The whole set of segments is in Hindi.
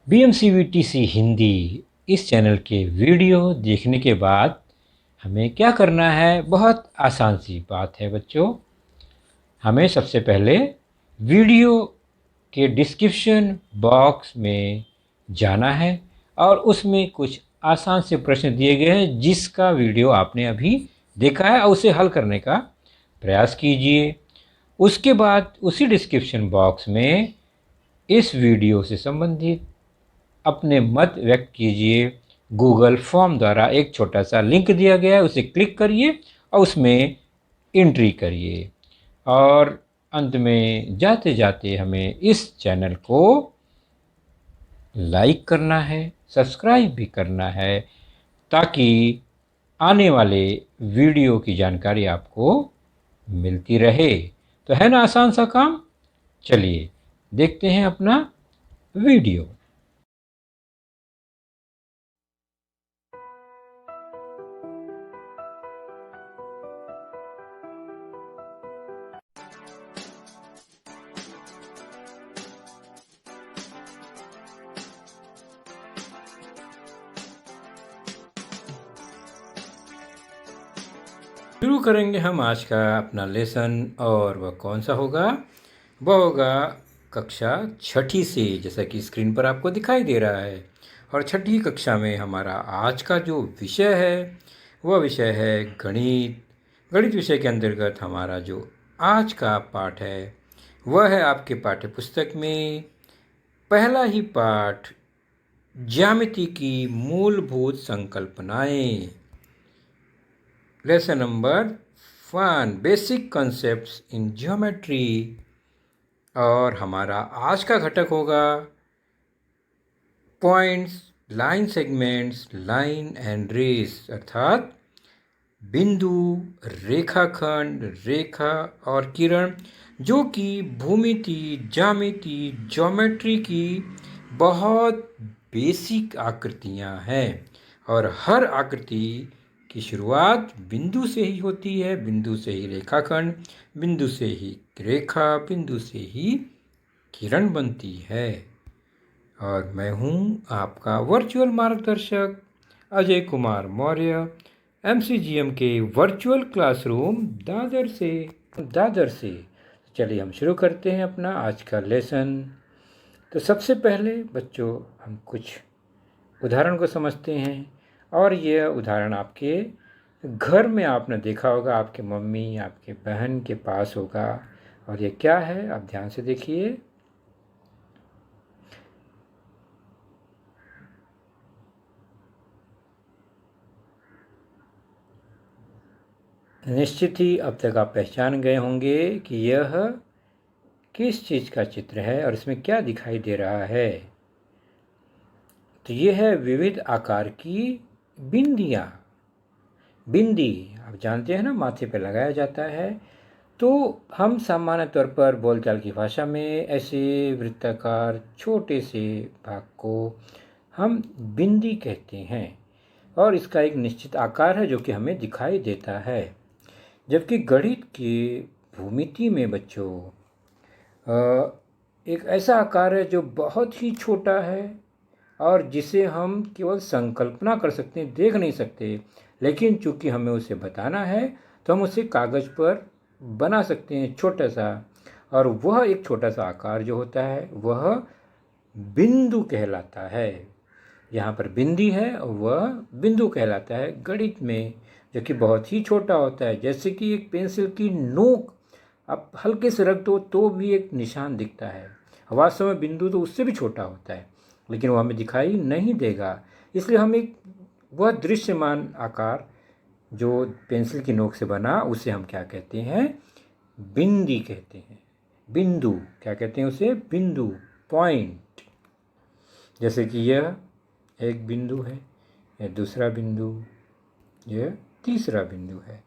BMCVTC हिंदी इस चैनल के वीडियो देखने के बाद हमें क्या करना है? बहुत आसान सी बात है बच्चों। हमें सबसे पहले वीडियो के डिस्क्रिप्शन बॉक्स में जाना है और उसमें कुछ आसान से प्रश्न दिए गए हैं जिसका वीडियो आपने अभी देखा है और उसे हल करने का प्रयास कीजिए। उसके बाद उसी डिस्क्रिप्शन बॉक्स में इस वीडियो से संबंधित अपने मत व्यक्त कीजिए। गूगल फॉर्म द्वारा एक छोटा सा लिंक दिया गया है, उसे क्लिक करिए और उसमें एंट्री करिए। और अंत में जाते जाते हमें इस चैनल को लाइक करना है, सब्सक्राइब भी करना है ताकि आने वाले वीडियो की जानकारी आपको मिलती रहे। तो है ना आसान सा काम? चलिए देखते हैं अपना वीडियो। शुरू करेंगे हम आज का अपना लेसन और वह कौन सा होगा? वह होगा कक्षा छठी से, जैसा कि स्क्रीन पर आपको दिखाई दे रहा है। और छठी कक्षा में हमारा आज का जो विषय है वह विषय है गणित। गणित विषय के अंतर्गत हमारा जो आज का पाठ है वह है आपके पाठ्य पुस्तक में पहला ही पाठ, ज्यामिति की मूलभूत संकल्पनाएं। Lesson number 1, basic concepts in geometry. और हमारा आज का घटक होगा points, line segments, line and rays, अर्थात बिंदु, रेखाखंड, रेखा और किरण, जो कि भूमिति, ज्यामिति, ज्योमेट्री की बहुत बेसिक आकृतियां हैं। और हर आकृति की शुरुआत बिंदु से ही होती है। बिंदु से ही रेखाखंड, बिंदु से ही रेखा, बिंदु से ही किरण बनती है। और मैं हूँ आपका वर्चुअल मार्गदर्शक अजय कुमार मौर्य, MCGM के वर्चुअल क्लासरूम दादर से। चलिए हम शुरू करते हैं अपना आज का लेसन। तो सबसे पहले बच्चों हम कुछ उदाहरण को समझते हैं। और यह उदाहरण आपके घर में आपने देखा होगा, आपके मम्मी, आपके बहन के पास होगा। और ये क्या है आप ध्यान से देखिए। निश्चित ही अब तक आप पहचान गए होंगे कि यह किस चीज़ का चित्र है और इसमें क्या दिखाई दे रहा है। तो ये है विविध आकार की बिंदियाँ। बिंदी आप जानते हैं ना, माथे पर लगाया जाता है। तो हम सामान्य तौर पर बोलचाल की भाषा में ऐसे वृत्ताकार छोटे से भाग को हम बिंदी कहते हैं। और इसका एक निश्चित आकार है जो कि हमें दिखाई देता है। जबकि गणित की भूमिति में बच्चों एक ऐसा आकार है जो बहुत ही छोटा है और जिसे हम केवल संकल्पना कर सकते हैं, देख नहीं सकते। लेकिन चूंकि हमें उसे बताना है तो हम उसे कागज़ पर बना सकते हैं छोटा सा। और वह एक छोटा सा आकार जो होता है वह बिंदु कहलाता है। यहाँ पर बिंदी है और वह बिंदु कहलाता है गणित में, जो कि बहुत ही छोटा होता है। जैसे कि एक पेंसिल की नोक आप हल्के से रख दो तो भी एक निशान दिखता है। वास्तव में बिंदु तो उससे भी छोटा होता है, लेकिन वो हमें दिखाई नहीं देगा। इसलिए हम एक वह दृश्यमान आकार जो पेंसिल की नोक से बना उसे हम क्या कहते हैं? बिंदी कहते हैं। बिंदु क्या कहते हैं उसे? बिंदु, पॉइंट। जैसे कि यह एक बिंदु है, यह दूसरा बिंदु, यह तीसरा बिंदु है।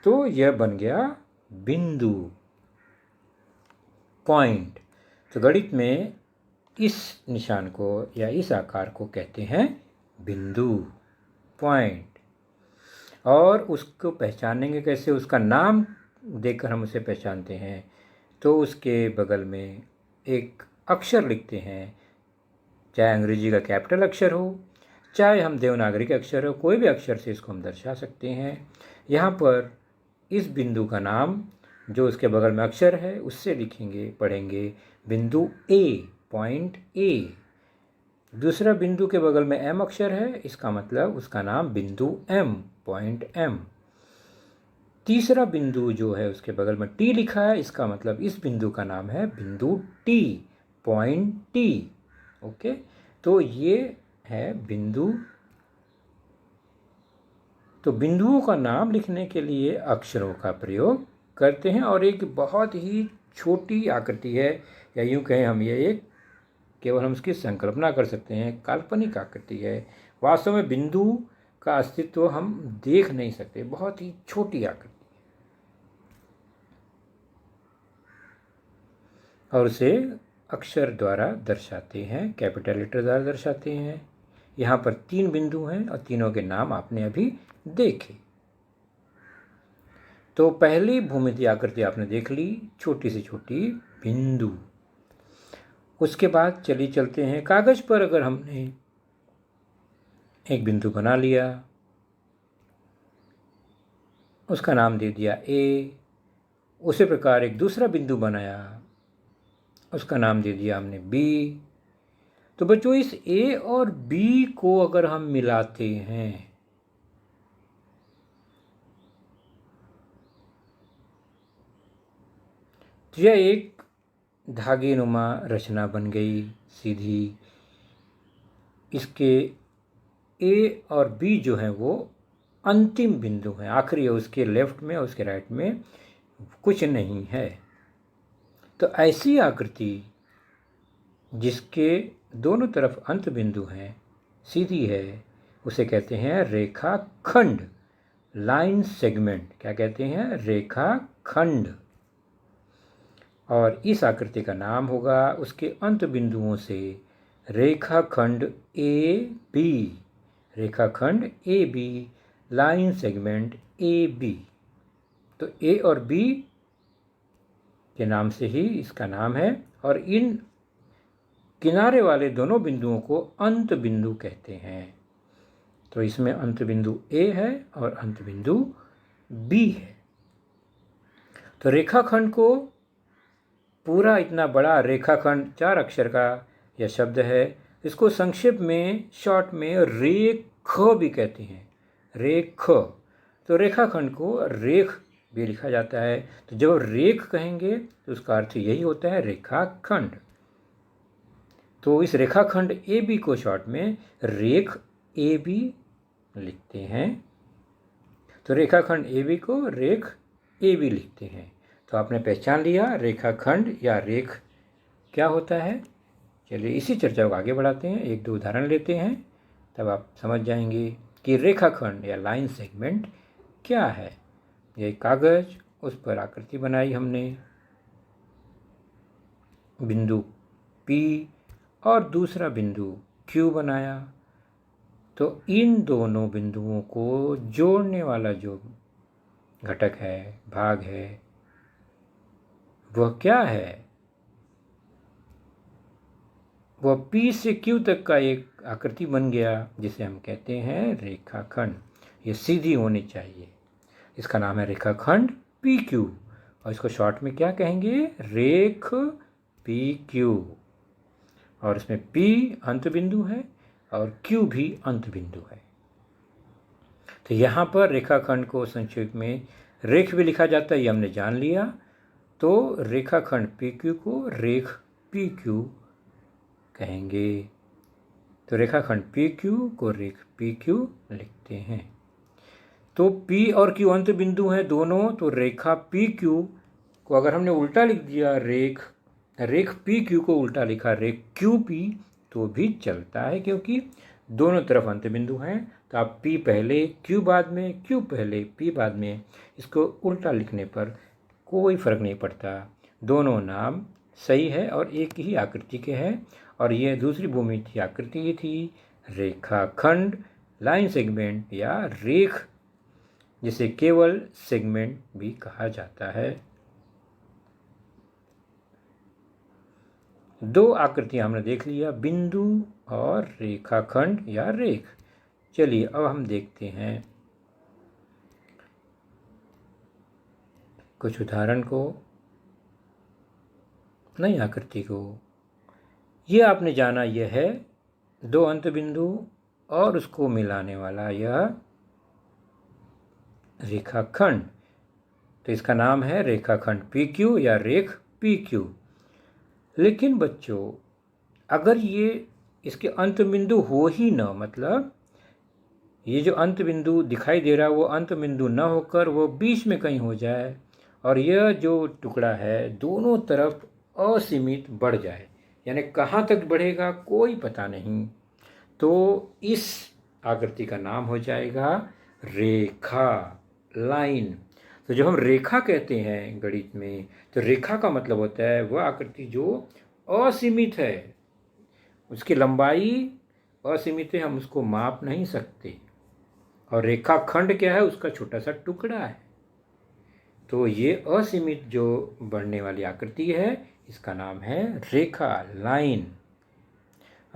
तो यह बन गया बिंदु, पॉइंट। तो गणित में इस निशान को या इस आकार को कहते हैं बिंदु, पॉइंट। और उसको पहचानेंगे कैसे? उसका नाम देखकर हम उसे पहचानते हैं। तो उसके बगल में एक अक्षर लिखते हैं चाहे अंग्रेजी का कैपिटल अक्षर हो, चाहे हम देवनागरी का अक्षर हो, कोई भी अक्षर से इसको हम दर्शा सकते हैं। यहाँ पर इस बिंदु का नाम जो उसके बगल में अक्षर है उससे लिखेंगे, पढ़ेंगे बिंदु ए, पॉइंट ए। दूसरा बिंदु के बगल में एम अक्षर है, इसका मतलब उसका नाम बिंदु एम, पॉइंट एम। तीसरा बिंदु जो है उसके बगल में टी लिखा है, इसका मतलब इस बिंदु का नाम है बिंदु टी, पॉइंट टी। ओके, तो ये है बिंदु। तो बिंदुओं का नाम लिखने के लिए अक्षरों का प्रयोग करते हैं। और एक बहुत ही छोटी आकृति है, या यूँ कहें हम ये एक केवल हम उसकी संकल्पना कर सकते हैं, काल्पनिक आकृति है। वास्तव में बिंदु का अस्तित्व हम देख नहीं सकते, बहुत ही छोटी आकृति, और उसे अक्षर द्वारा दर्शाते हैं, कैपिटल लेटर द्वारा दर्शाते हैं। यहाँ पर 3 बिंदु हैं और तीनों के नाम आपने अभी देखे। तो पहली भूमितीय आकृति आपने देख ली, छोटी से छोटी बिंदु। उसके बाद चलिए चलते हैं कागज पर। अगर हमने एक बिंदु बना लिया, उसका नाम दे दिया ए, उसी प्रकार एक दूसरा बिंदु बनाया, उसका नाम दे दिया हमने बी। तो बच्चों इस ए और बी को अगर हम मिलाते हैं तो यह एक धागे नुमा रचना बन गई सीधी। इसके ए और बी जो है वो अंतिम बिंदु हैं, आखिरी है, उसके लेफ्ट में उसके राइट में कुछ नहीं है। तो ऐसी आकृति जिसके दोनों तरफ अंत बिंदु हैं, सीधी है, उसे कहते हैं रेखाखंड, लाइन सेगमेंट। क्या कहते हैं? रेखाखंड। और इस आकृति का नाम होगा उसके अंत बिंदुओं से रेखाखंड ए बी, रेखाखंड A B, line segment A B. तो ए और बी के नाम से ही इसका नाम है। और इन किनारे वाले दोनों बिंदुओं को अंत बिंदु कहते हैं। तो इसमें अंत बिंदु ए है और अंत बिंदु बी है। तो रेखाखंड को पूरा इतना बड़ा रेखाखंड 4 अक्षर का यह शब्द है, इसको संक्षेप में शॉर्ट में रेख भी कहते हैं, रेख। तो रेखाखंड को रेख भी लिखा जाता है। तो जब रेख कहेंगे तो उसका अर्थ यही होता है, रेखाखंड। तो इस रेखाखंड ए बी को शॉर्ट में रेख ए बी लिखते हैं। तो रेखाखंड ए बी को रेख ए बी लिखते हैं। तो आपने पहचान लिया रेखाखंड या रेख क्या होता है। चलिए इसी चर्चा को आगे बढ़ाते हैं, 1-2 उदाहरण लेते हैं, तब आप समझ जाएंगे कि रेखाखंड या लाइन सेगमेंट क्या है। यह कागज, उस पर आकृति बनाई हमने, बिंदु P और दूसरा बिंदु Q बनाया। तो इन दोनों बिंदुओं को जोड़ने वाला जो घटक है, भाग है, वह क्या है? वह P से Q तक का एक आकृति बन गया, जिसे हम कहते हैं रेखाखंड। ये सीधी होनी चाहिए, इसका नाम है रेखाखंड PQ। और इसको शॉर्ट में क्या कहेंगे? रेख PQ। और इसमें P अंत बिंदु है और Q भी अंत बिंदु है। तो यहाँ पर रेखाखंड को संक्षेप में रेख भी लिखा जाता है, ये हमने जान लिया। तो रेखाखंड PQ को रेख PQ कहेंगे। तो रेखाखंड PQ को रेख PQ लिखते हैं। तो P और Q अंत बिंदु हैं दोनों। तो रेखा PQ को अगर हमने उल्टा लिख दिया, रेख PQ को उल्टा लिखा रेख QP, तो भी चलता है, क्योंकि दोनों तरफ अंत बिंदु हैं। तो आप P पहले Q बाद में, Q पहले P बाद में, इसको उल्टा लिखने पर कोई फर्क नहीं पड़ता, दोनों नाम सही है और एक ही आकृति के हैं। और ये दूसरी भूमितीय आकृति थी रेखाखंड, लाइन सेगमेंट या रेख, जिसे केवल सेगमेंट भी कहा जाता है। दो आकृतियाँ हमने देख लिया, बिंदु और रेखाखंड या रेख। चलिए अब हम देखते हैं कुछ उदाहरण को, नई आकृति को। ये आपने जाना, यह है दो अंत बिंदु और उसको मिलाने वाला यह रेखाखंड, तो इसका नाम है रेखाखंड PQ या रेख PQ। लेकिन बच्चों, अगर ये इसके अंत बिंदु हो ही न, मतलब ये जो अंत बिंदु दिखाई दे रहा है वो अंत बिंदु न होकर वो बीच में कहीं हो जाए और यह जो टुकड़ा है दोनों तरफ असीमित बढ़ जाए, यानी कहाँ तक बढ़ेगा कोई पता नहीं, तो इस आकृति का नाम हो जाएगा रेखा, लाइन। तो जब हम रेखा कहते हैं गणित में, तो रेखा का मतलब होता है वह आकृति जो असीमित है, उसकी लंबाई असीमित है, हम उसको माप नहीं सकते। और रेखाखंड क्या है, उसका छोटा सा टुकड़ा है। तो ये असीमित जो बढ़ने वाली आकृति है इसका नाम है रेखा, लाइन।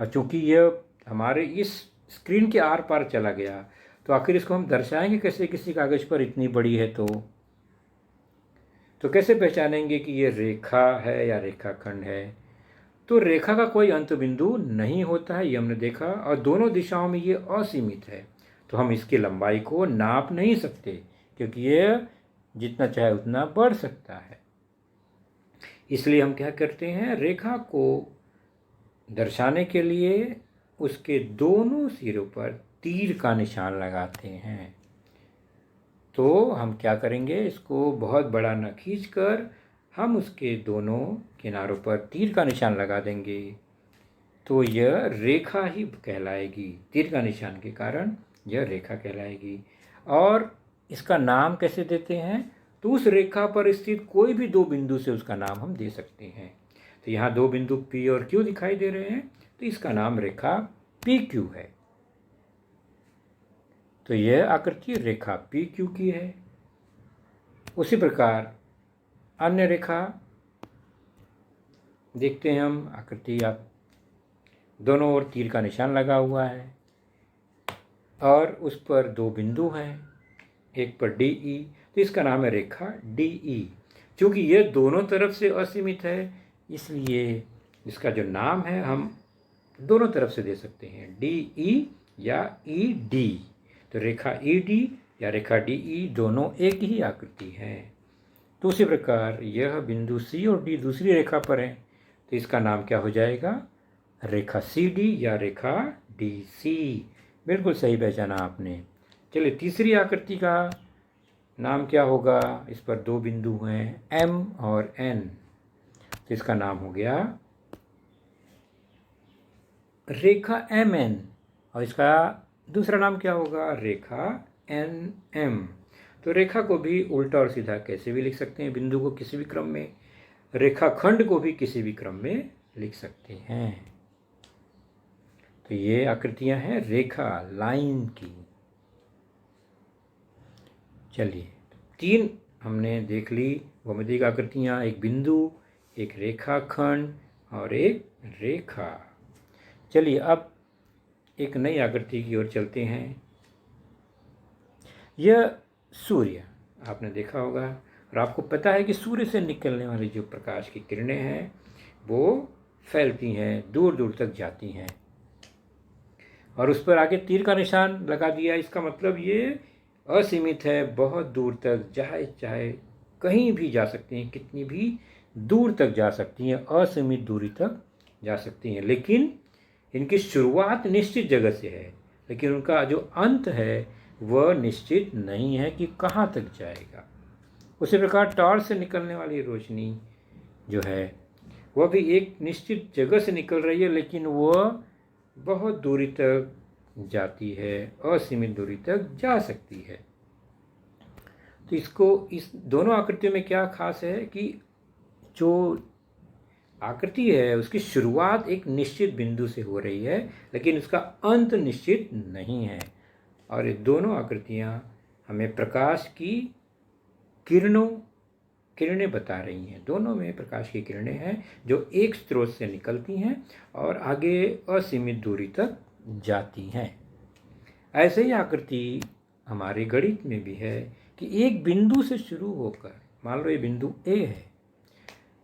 और चूंकि यह हमारे इस स्क्रीन के आर पार चला गया, तो आखिर इसको हम दर्शाएंगे कैसे किसी कागज पर, इतनी बड़ी है तो कैसे पहचानेंगे कि ये रेखा है या रेखाखंड है। तो रेखा का कोई अंत बिंदु नहीं होता है, ये हमने देखा, और दोनों दिशाओं में ये असीमित है, तो हम इसकी लंबाई को नाप नहीं सकते क्योंकि ये जितना चाहे उतना बढ़ सकता है। इसलिए हम क्या करते हैं, रेखा को दर्शाने के लिए उसके दोनों सिरों पर तीर का निशान लगाते हैं। तो हम क्या करेंगे, इसको बहुत बड़ा न खींचकर हम उसके दोनों किनारों पर तीर का निशान लगा देंगे, तो यह रेखा ही कहलाएगी। तीर का निशान के कारण यह रेखा कहलाएगी। और इसका नाम कैसे देते हैं, तो उस रेखा पर स्थित कोई भी दो बिंदु से उसका नाम हम दे सकते हैं। तो यहाँ दो बिंदु P और Q दिखाई दे रहे हैं, तो इसका नाम रेखा PQ है। तो यह आकृति रेखा PQ की है। उसी प्रकार अन्य रेखा देखते हैं हम, आकृति आप दोनों ओर तीर का निशान लगा हुआ है और उस पर दो बिंदु हैं, एक पर DE, तो इसका नाम है रेखा DE। क्योंकि यह दोनों तरफ से असीमित है इसलिए इसका जो नाम है हम दोनों तरफ से दे सकते हैं, DE या ED। तो रेखा ED या रेखा DE दोनों एक ही आकृति है। तो उसी प्रकार यह बिंदु C और D दूसरी रेखा पर है, तो इसका नाम क्या हो जाएगा, रेखा CD या रेखा DC। बिल्कुल सही पहचाना आपने। चलिए तीसरी आकृति का नाम क्या होगा, इस पर दो बिंदु हैं M और N, तो इसका नाम हो गया रेखा MN, और इसका दूसरा नाम क्या होगा, रेखा NM। तो रेखा को भी उल्टा और सीधा कैसे भी लिख सकते हैं, बिंदु को किसी भी क्रम में, रेखाखंड को भी किसी भी क्रम में लिख सकते हैं। तो ये आकृतियां हैं रेखा, लाइन की। चलिए तीन हमने देख ली भौमितिक आकृतियां, एक बिंदु, एक रेखाखंड और एक रेखा। चलिए अब एक नई आकृति की ओर चलते हैं। यह सूर्य आपने देखा होगा, और आपको पता है कि सूर्य से निकलने वाली जो प्रकाश की किरणें हैं वो फैलती हैं, दूर दूर तक जाती हैं, और उस पर आगे तीर का निशान लगा दिया। इसका मतलब ये असीमित है, बहुत दूर तक चाहे कहीं भी जा सकती हैं, कितनी भी दूर तक जा सकती हैं, असीमित दूरी तक जा सकती हैं। लेकिन इनकी शुरुआत निश्चित जगह से है, लेकिन उनका जो अंत है वह निश्चित नहीं है कि कहाँ तक जाएगा। उसी प्रकार टॉर्च से निकलने वाली रोशनी जो है वह भी एक निश्चित जगह से निकल रही है, लेकिन वह बहुत दूरी तक जाती है, असीमित दूरी तक जा सकती है। तो इस दोनों आकृतियों में क्या खास है कि जो आकृति है उसकी शुरुआत एक निश्चित बिंदु से हो रही है, लेकिन उसका अंत निश्चित नहीं है। और ये दोनों आकृतियाँ हमें प्रकाश की किरणों किरणें बता रही हैं। दोनों में प्रकाश की किरणें हैं जो एक स्रोत से निकलती हैं और आगे असीमित दूरी तक जाती हैं। ऐसे ही आकृति हमारे गणित में भी है कि एक बिंदु से शुरू होकर, मान लो ये बिंदु ए है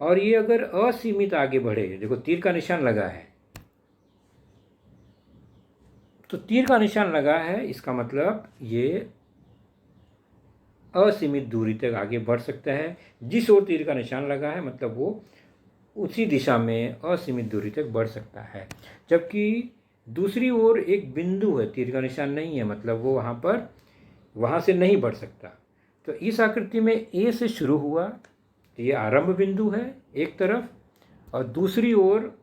और ये अगर असीमित आगे बढ़े, देखो तीर का निशान लगा है, तो तीर का निशान लगा है इसका मतलब ये असीमित दूरी तक आगे बढ़ सकता है। जिस ओर तीर का निशान लगा है मतलब वो उसी दिशा में असीमित दूरी तक बढ़ सकता है। जबकि दूसरी ओर एक बिंदु है, तीर का निशान नहीं है, मतलब वो वहाँ से नहीं बढ़ सकता। तो इस आकृति में ए से शुरू हुआ, ये आरंभ बिंदु है एक तरफ, और दूसरी ओर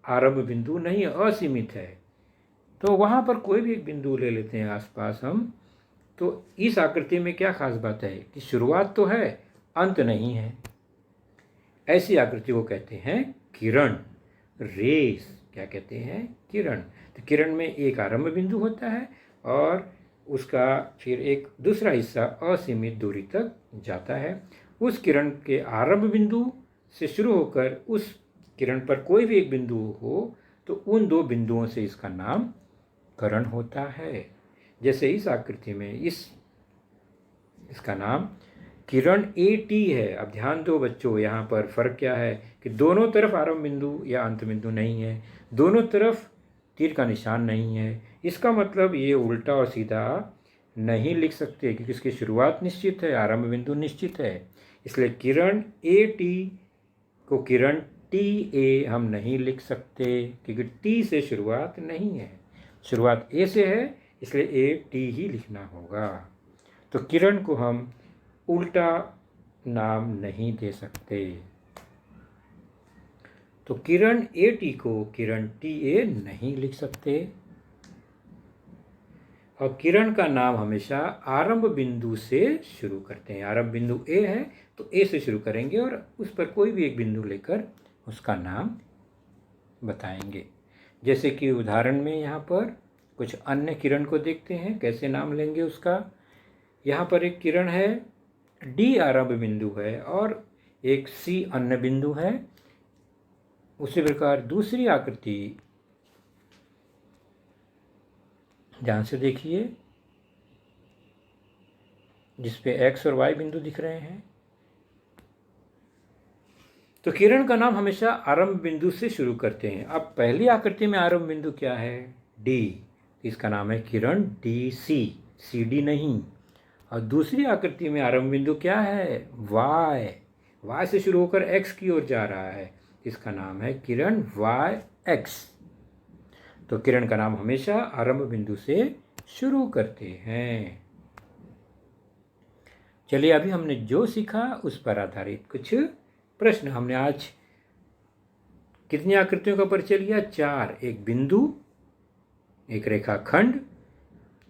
आरंभ बिंदु नहीं है, असीमित है। तो वहाँ पर कोई भी एक बिंदु ले लेते हैं आसपास हम। तो इस आकृति में क्या खास बात है कि शुरुआत तो है, अंत नहीं है। ऐसी आकृति को कहते हैं किरण, रेस। क्या कहते हैं? किरण। तो किरण में एक आरंभ बिंदु होता है और उसका फिर एक दूसरा हिस्सा असीमित दूरी तक जाता है। उस किरण के आरंभ बिंदु से शुरू होकर उस किरण पर कोई भी एक बिंदु हो तो उन दो बिंदुओं से इसका नाम करण होता है। जैसे इस आकृति में इसका नाम किरण AT है। अब ध्यान दो बच्चों, यहाँ पर फर्क क्या है कि दोनों तरफ आरंभ बिंदु या अंत बिंदु नहीं है, दोनों तरफ तीर का निशान नहीं है। इसका मतलब ये उल्टा और सीधा नहीं लिख सकते क्योंकि इसकी शुरुआत निश्चित है, आरंभ बिंदु निश्चित है। इसलिए किरण AT को किरण TA हम नहीं लिख सकते क्योंकि T से शुरुआत नहीं है, शुरुआत A से है, इसलिए AT ही लिखना होगा। तो किरण को हम उल्टा नाम नहीं दे सकते। तो किरण AT को किरण TA नहीं लिख सकते। और किरण का नाम हमेशा आरंभ बिंदु से शुरू करते हैं। आरंभ बिंदु A है तो A से शुरू करेंगे और उस पर कोई भी एक बिंदु लेकर उसका नाम बताएंगे। जैसे कि उदाहरण में यहाँ पर कुछ अन्य किरण को देखते हैं कैसे नाम लेंगे उसका। यहाँ पर एक किरण है, D आरंभ बिंदु है और एक C अन्य बिंदु है। उसी प्रकार दूसरी आकृति ध्यान से देखिए जिसपे X और Y बिंदु दिख रहे हैं। तो किरण का नाम हमेशा आरंभ बिंदु से शुरू करते हैं। अब पहली आकृति में आरंभ बिंदु क्या है? D, इसका नाम है किरण DC, CD नहीं। और दूसरी आकृति में आरंभ बिंदु क्या है? Y से शुरू होकर X की ओर जा रहा है, इसका नाम है किरण YX। तो किरण का नाम हमेशा आरंभ बिंदु से शुरू करते हैं। चलिए अभी हमने जो सीखा उस पर आधारित कुछ प्रश्न। हमने आज कितनी आकृतियों का परिचय लिया? 4। एक बिंदु, एक रेखाखंड,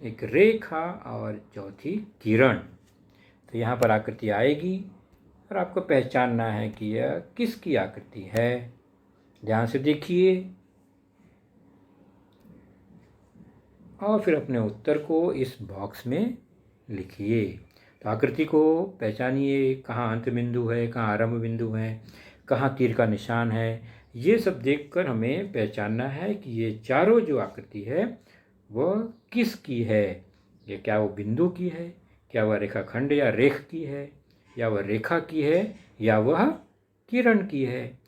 एक रेखा और चौथी किरण। तो यहाँ पर आकृति आएगी और आपको पहचानना है कि यह किसकी आकृति है। ध्यान से देखिए और फिर अपने उत्तर को इस बॉक्स में लिखिए। तो आकृति को पहचानिए, कहाँ अंत बिंदु है, कहाँ आरंभ बिंदु है, कहाँ तीर का निशान है। ये सब देखकर हमें पहचानना है कि ये चारों जो आकृति है वह किसकी है। ये क्या वो बिंदु की है, क्या वह रेखाखंड या रेख की है, या वह रेखा की है, या वह किरण की है।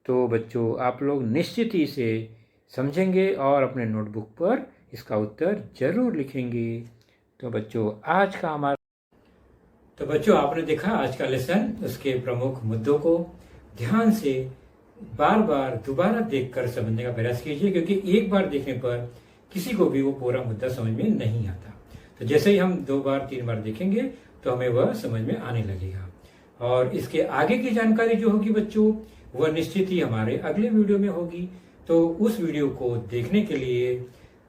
तो बच्चों आप लोग निश्चित ही से समझेंगे और अपने नोटबुक पर इसका उत्तर जरूर लिखेंगे। तो बच्चों आपने देखा आज का लेसन, उसके प्रमुख मुद्दों को ध्यान से बार बार दोबारा देखकर समझने का प्रयास कीजिए क्योंकि एक बार देखने पर किसी को भी वो पूरा मुद्दा समझ में नहीं आता। तो जैसे ही हम 2 बार 3 बार देखेंगे तो हमें वह समझ में आने लगेगा। और इसके आगे की जानकारी जो होगी बच्चों वह निश्चित ही हमारे अगले वीडियो में होगी। तो उस वीडियो को देखने के लिए,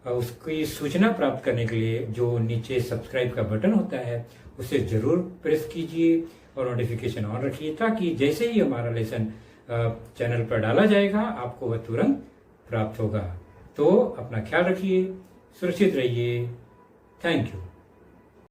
उसकी सूचना प्राप्त करने के लिए जो नीचे सब्सक्राइब का बटन होता है उसे जरूर प्रेस कीजिए और नोटिफिकेशन ऑन रखिए ताकि जैसे ही हमारा लेसन चैनल पर डाला जाएगा आपको वह तुरंत प्राप्त होगा। तो अपना ख्याल रखिए, सुरक्षित रहिए। Thank you.